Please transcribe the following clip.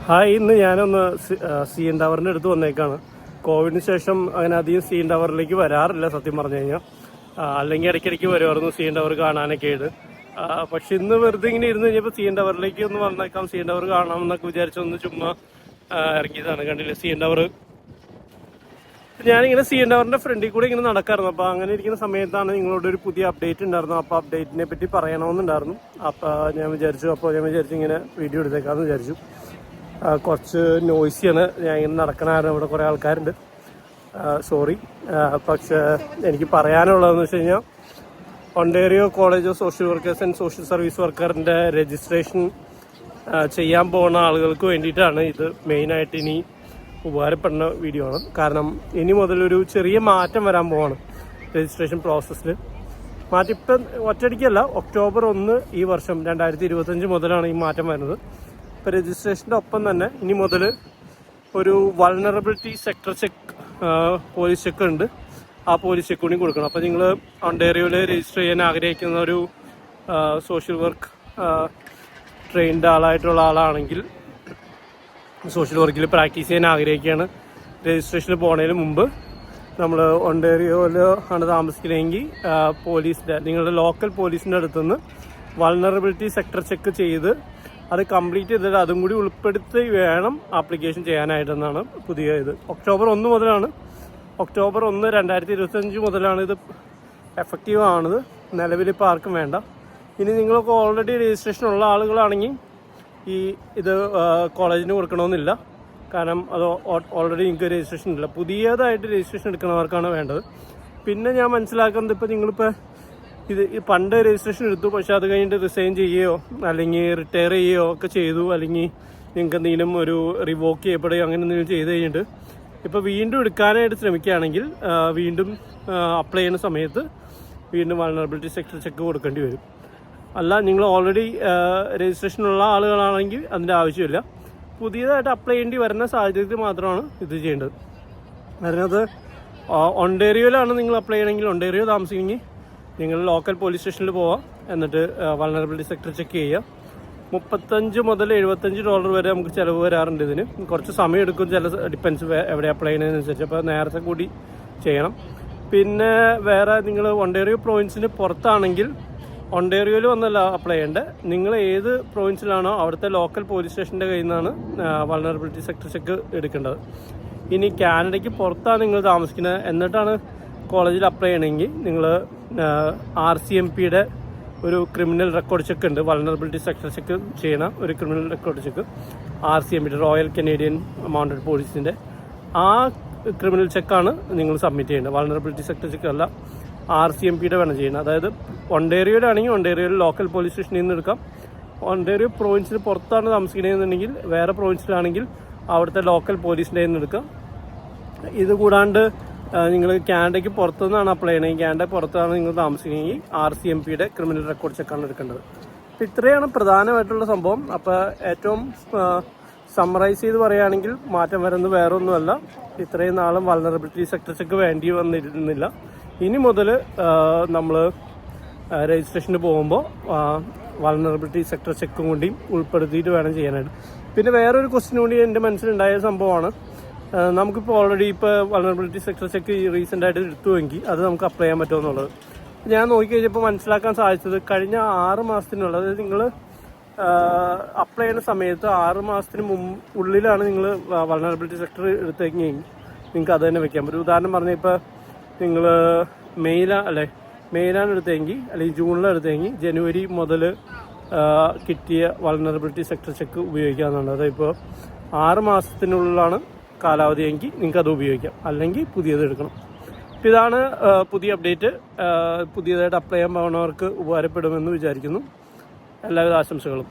Hi, ഇന്ന് ഞാനൊന്ന് CN ടവറിൻ്റെ അടുത്ത് വന്നേക്കാണ്. കോവിഡിന് ശേഷം അങ്ങനെ അധികം CN ടവറിലേക്ക് വരാറില്ല സത്യം പറഞ്ഞു കഴിഞ്ഞാൽ. അല്ലെങ്കിൽ ഇടയ്ക്കിടയ്ക്ക് വരുമായിരുന്നു CN ടവർ കാണാനൊക്കെ ആയിട്ട്. പക്ഷെ ഇന്ന് വെറുതെ ഇങ്ങനെ ഇരുന്ന് കഴിഞ്ഞപ്പോൾ CN ടവറിലേക്ക് ഒന്ന് വന്നേക്കാം, CN ടവർ കാണാമെന്നൊക്കെ വിചാരിച്ചൊന്ന് ചുമ്മാ ഇറങ്ങിയതാണ്. കണ്ടില്ലേ CN ടവർ. ഞാനിങ്ങനെ CN ടവറിൻ്റെ ഫ്രണ്ടിൽ കൂടെ ഇങ്ങനെ നടക്കായിരുന്നു. അപ്പോൾ അങ്ങനെ ഇരിക്കുന്ന സമയത്താണ് നിങ്ങളോട് ഒരു പുതിയ അപ്ഡേറ്റ് ഉണ്ടായിരുന്നു. അപ്പോൾ അപ്ഡേറ്റിനെ പറ്റി പറയണമെന്നുണ്ടായിരുന്നു. അപ്പോൾ ഞാൻ വിചാരിച്ചു ഇങ്ങനെ വീഡിയോ എടുത്തേക്കാമെന്ന് വിചാരിച്ചു. കുറച്ച് നോയ്സിയാണ്, ഞാൻ ഇങ്ങനെ നടക്കണമായിരുന്നു. ഇവിടെ കുറേ ആൾക്കാരുണ്ട്, സോറി. പക്ഷേ എനിക്ക് പറയാനുള്ളതെന്ന് വെച്ച് കഴിഞ്ഞാൽ, Ontario college of social workers and social service വർക്കറിൻ്റെ രജിസ്ട്രേഷൻ ചെയ്യാൻ പോകുന്ന ആളുകൾക്ക് വേണ്ടിയിട്ടാണ് ഇത് മെയിനായിട്ട് ഇനി ഉപകാരപ്പെടുന്ന വീഡിയോ ആണ്. കാരണം ഇനി മുതലൊരു ചെറിയ മാറ്റം വരാൻ പോവാണ് രജിസ്ട്രേഷൻ പ്രോസസ്സിൽ. ഇപ്പം ഒറ്റയടിക്കല്ല, ഒക്ടോബർ 1 ഈ വർഷം 2025 മുതലാണ് ഈ മാറ്റം വരുന്നത്. ഇപ്പോൾ രജിസ്ട്രേഷൻ്റെ ഒപ്പം തന്നെ ഇനി മുതൽ ഒരു vulnerability sector check, police check ഉണ്ട്. ആ പോലീസ് ചെക്ക് കൂടി കൊടുക്കണം. അപ്പോൾ നിങ്ങൾ ഒണ്ടേറിയോയിൽ രജിസ്റ്റർ ചെയ്യാൻ ആഗ്രഹിക്കുന്ന ഒരു സോഷ്യൽ വർക്ക് ട്രെയിൻഡ് ആളാണെങ്കിൽ, സോഷ്യൽ വർക്കിൽ പ്രാക്ടീസ് ചെയ്യാൻ ആഗ്രഹിക്കുകയാണ്, രജിസ്ട്രേഷന് പോകുന്നതിന് മുമ്പ് നമ്മൾ ഒണ്ടേറിയോയിൽ ആണ് താമസിക്കുന്നതെങ്കിൽ നിങ്ങളുടെ ലോക്കൽ പോലീസിൻ്റെ അടുത്തുനിന്ന് വൾനറബിലിറ്റി സെക്ടർ ചെക്ക് ചെയ്ത് അത് കംപ്ലീറ്റ് ചെയ്തിട്ട് അതും കൂടി ഉൾപ്പെടുത്തി വേണം ആപ്ലിക്കേഷൻ ചെയ്യാനായിട്ടെന്നാണ് പുതിയ ഇത്. ഒക്ടോബർ 1 മുതലാണ്, ഒക്ടോബർ 1 2025 മുതലാണ് ഇത് എഫക്റ്റീവ് ആണത്. നിലവിലിപ്പോൾ ആർക്കും വേണ്ട. ഇനി നിങ്ങളൊക്കെ ഓൾറെഡി രജിസ്ട്രേഷൻ ഉള്ള ആളുകളാണെങ്കിൽ ഇത് കോളേജിന് കൊടുക്കണമെന്നില്ല. കാരണം അത് ഓൾറെഡി നിങ്ങൾക്ക് രജിസ്ട്രേഷൻ ഇല്ല. പുതിയതായിട്ട് രജിസ്ട്രേഷൻ എടുക്കുന്നവർക്കാണ് വേണ്ടത്. പിന്നെ ഞാൻ മനസ്സിലാക്കുന്നത്, ഇപ്പോൾ നിങ്ങളിപ്പോൾ പണ്ട് രജിസ്ട്രേഷൻ എടുത്തു, പക്ഷെ അത് കഴിഞ്ഞിട്ട് റിസൈൻ ചെയ്യുകയോ അല്ലെങ്കിൽ റിട്ടയർ ചെയ്യുകയോ ഒക്കെ ചെയ്തു, അല്ലെങ്കിൽ നിങ്ങൾക്ക് എന്തെങ്കിലും ഒരു റിവോക്ക് ചെയ്യപ്പെടുകയോ അങ്ങനെ എന്തെങ്കിലും ചെയ്ത് കഴിഞ്ഞിട്ട് ഇപ്പോൾ വീണ്ടും എടുക്കാനായിട്ട് ശ്രമിക്കുകയാണെങ്കിൽ വീണ്ടും അപ്ലൈ ചെയ്യുന്ന സമയത്ത് വീണ്ടും വൾനറബിലിറ്റി സെക്ടർ ചെക്ക് കൊടുക്കേണ്ടി വരും. അല്ല, നിങ്ങൾ ഓൾറെഡി രജിസ്ട്രേഷനുള്ള ആളുകളാണെങ്കിൽ അതിൻ്റെ ആവശ്യമില്ല. പുതിയതായിട്ട് അപ്ലൈ ചെയ്യേണ്ടി വരുന്ന സാഹചര്യത്തിൽ മാത്രമാണ് ഇത് ചെയ്യേണ്ടത്. അതിനകത്ത് ഒണ്ടേറിയോയിലാണ് നിങ്ങൾ അപ്ലൈ ചെയ്യണമെങ്കിൽ, ഒണ്ടേറിയോ താമസിക്കുമെങ്കിൽ നിങ്ങൾ ലോക്കൽ പോലീസ് സ്റ്റേഷനിൽ പോവാം. എന്നിട്ട് വൾനറബിലിറ്റി സെക്ടർ ചെക്ക് ചെയ്യുക. $35 മുതൽ $75 വരെ നമുക്ക് ചിലവ് വരാറുണ്ട്. ഇതിന് കുറച്ച് സമയം എടുക്കും, ഡിപ്പെൻസ് എവിടെ അപ്ലൈ ചെയ്യുന്നതിനനുസരിച്ച്. അപ്പോൾ നേരത്തെ കൂടി ചെയ്യണം. പിന്നെ വേറെ, നിങ്ങൾ ഒണ്ടേറിയോ പ്രൊവിൻസിന് പുറത്താണെങ്കിൽ ഒണ്ടേറിയോയിൽ വന്നല്ല അപ്ലൈ ചെയ്യേണ്ടത്. നിങ്ങൾ ഏത് പ്രൊവിൻസിലാണോ അവിടുത്തെ ലോക്കൽ പോലീസ് സ്റ്റേഷൻ്റെ കയ്യിൽ നിന്നാണ് വൾനറബിലിറ്റി സെക്ടർ ചെക്ക് എടുക്കേണ്ടത്. ഇനി കാനഡയ്ക്ക് പുറത്താണ് നിങ്ങൾ താമസിക്കുന്നത്, എന്നിട്ടാണ് കോളേജിൽ അപ്ലൈ ചെയ്യണമെങ്കിൽ നിങ്ങൾ RCMPയുടെ ഒരു ക്രിമിനൽ റെക്കോർഡ് ചെക്ക് ഉണ്ട്. വൾനറബിലിറ്റി സെക്ടർ ചെക്ക് ചെയ്യണ ഒരു ക്രിമിനൽ റെക്കോർഡ് ചെക്ക്, RCMPയുടെ റോയൽ കനേഡിയൻ മൗണ്ടഡ് പോലീസിൻ്റെ ആ ക്രിമിനൽ ചെക്കാണ് നിങ്ങൾ സബ്മിറ്റ് ചെയ്യേണ്ടത്. വൾനറബിലിറ്റി സെക്ടർ ചെക്ക് അല്ല, RCMPയുടെ വേണം ചെയ്യുന്നത്. അതായത് ഒണ്ടേറിയോയിലാണെങ്കിൽ ഒണ്ടേറിയോയിൽ ലോക്കൽ പോലീസ് സ്റ്റേഷനിൽ നിന്ന് എടുക്കാം. ഒണ്ടേറിയോ പ്രൊവിൻസിന് പുറത്താണ് താമസിക്കുന്നതെന്നുണ്ടെങ്കിൽ, വേറെ പ്രൊവിൻസിലാണെങ്കിൽ അവിടുത്തെ ലോക്കൽ പോലീസിൻ്റെ നിന്ന് എടുക്കാം. ഇത് കൂടാണ്ട് നിങ്ങൾ കാനഡയ്ക്ക് പുറത്തുനിന്നാണ് അപ്ലൈ ചെയ്യണമെങ്കിൽ, കാനഡ പുറത്താണ് നിങ്ങൾ താമസിക്കുകയെങ്കിൽ RCMPയുടെ ക്രിമിനൽ റെക്കോർഡ് ചെക്കാണ് എടുക്കേണ്ടത്. അപ്പോൾ ഇത്രയാണ് പ്രധാനമായിട്ടുള്ള സംഭവം. അപ്പോൾ ഏറ്റവും സമ്മറൈസ് ചെയ്ത് പറയുകയാണെങ്കിൽ, മാറ്റം വരുന്നത് വേറെ ഒന്നുമല്ല. ഇത്രയും നാളും വൾനറബിലിറ്റി സെക്ടർ ചെക്ക് വേണ്ടി വന്നിരുന്നില്ല. ഇനി മുതൽ നമ്മൾ രജിസ്ട്രേഷന് പോകുമ്പോൾ വൾനറബിലിറ്റി സെക്ടർ ചെക്കും കൂടി ഉൾപ്പെടുത്തിയിട്ട് വേണം ചെയ്യാനായിട്ട്. പിന്നെ വേറൊരു ക്വസ്റ്റ്യൻ കൂടി എൻ്റെ മനസ്സിലുണ്ടായ സംഭവമാണ്, നമുക്കിപ്പോൾ ഓൾറെഡി ഇപ്പോൾ വൾനറബിലിറ്റി സെക്ടർ ചെക്ക് റീസെൻ്റായിട്ട് എടുത്തുവെങ്കിൽ അത് നമുക്ക് അപ്ലൈ ചെയ്യാൻ പറ്റുമെന്നുള്ളത് ഞാൻ നോക്കിക്കഴിഞ്ഞപ്പോൾ മനസ്സിലാക്കാൻ സാധിച്ചത്, കഴിഞ്ഞ 6 മാസത്തിനുള്ളത്, അതായത് നിങ്ങൾ അപ്ലൈ ചെയ്യുന്ന സമയത്ത് 6 മാസത്തിന് ഉള്ളിലാണ് നിങ്ങൾ വൾനറബിലിറ്റി സെക്ടർ എടുത്തേക്കെങ്കിൽ നിങ്ങൾക്ക് അത് തന്നെ വെക്കാൻ പറ്റും. ഉദാഹരണം പറഞ്ഞാൽ, ഇപ്പോൾ നിങ്ങൾ മെയിലാണ് എടുത്തെങ്കിൽ, അല്ലെങ്കിൽ ജൂണിലാണ് എടുത്തെങ്കിൽ ജനുവരി മുതൽ കിട്ടിയ വൾനറബിലിറ്റി സെക്ടർ ചെക്ക് ഉപയോഗിക്കാവുന്നതാണ്. അതായത് ഇപ്പോൾ 6 മാസത്തിനുള്ളിലാണ് കാലാവധിയെങ്കിൽ നിങ്ങൾക്ക് അത് ഉപയോഗിക്കാം, അല്ലെങ്കിൽ പുതിയത് എടുക്കണം. അപ്പോൾ ഇതാണ് പുതിയ അപ്ഡേറ്റ്. പുതിയതായിട്ട് അപ്ലൈ ചെയ്യാൻ പോകുന്നവർക്ക് ഉപകാരപ്പെടുമെന്ന് വിചാരിക്കുന്നു. എല്ലാവിധ ആശംസകളും.